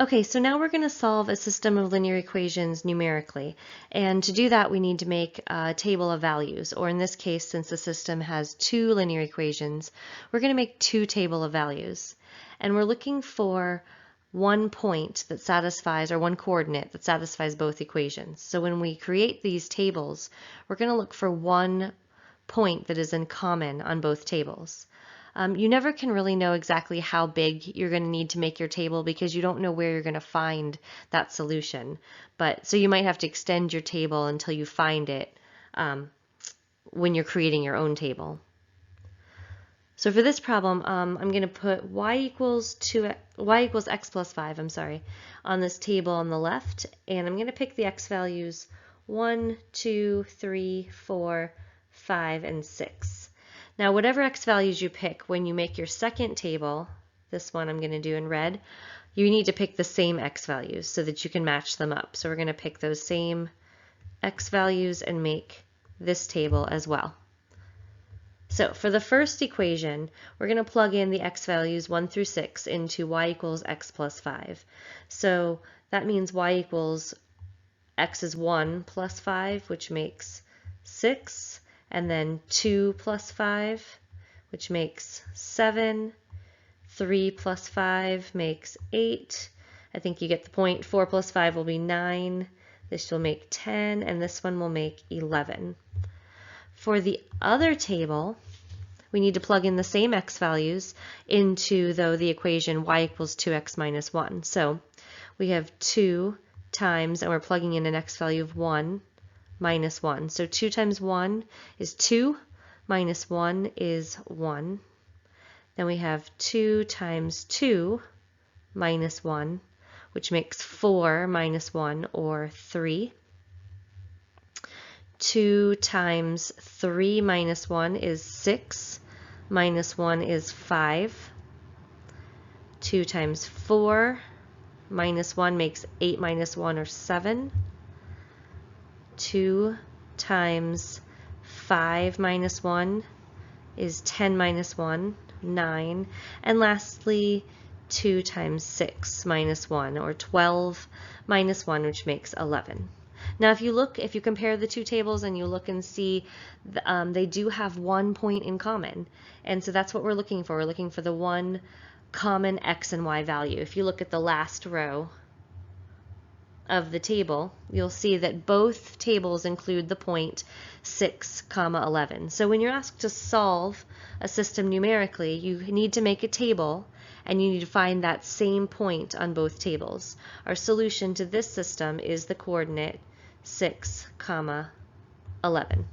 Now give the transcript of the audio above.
Okay, so now we're going to solve a system of linear equations numerically. And to do that, we need to make a table of values, or in this case, since the system has two linear equations, we're going to make two table of values. And we're looking for one point that satisfies, or one coordinate that satisfies both equations. So when we create these tables, we're going to look for one point that is in common on both tables. You never can really know exactly how big you're going to need to make your table because you don't know where you're going to find that solution. But so you might have to extend your table until you find it when you're creating your own table. So for this problem, I'm going to put y equals x plus 5, on this table on the left, and I'm going to pick the x values 1, 2, 3, 4, 5, and 6. Now, whatever x values you pick when you make your second table, this one I'm going to do in red, you need to pick the same x values so that you can match them up. So we're going to pick those same x values and make this table as well. So for the first equation, we're going to plug in the x values 1 through 6 into y equals x plus 5. So that means y equals x is 1 plus 5, which makes 6. And then 2 plus 5, which makes 7. 3 plus 5 makes 8. I think you get the point. 4 plus 5 will be 9. This will make 10, and this one will make 11. For the other table, we need to plug in the same x values into, though, the equation y equals 2x minus 1. So we have 2 times, and we're plugging in an x value of 1, minus 1. So 2 times 1 is 2, minus 1 is 1. Then we have 2 times 2 minus 1, which makes 4 minus 1, or 3. 2 times 3 minus 1 is 6, minus 1 is 5. 2 times 4 minus 1 makes 8 minus 1, or 7. 2 times 5 minus 1 is 10 minus 1, 9. And lastly, 2 times 6 minus 1, or 12 minus 1, which makes 11. Now if you compare the two tables and you look and see, they do have one point in common. And so that's what we're looking for. We're looking for the one common x and y value. If you look at the last row of the table, you'll see that both tables include the point 6, 11. So when you're asked to solve a system numerically, you need to make a table and you need to find that same point on both tables. Our solution to this system is the coordinate 6, 11.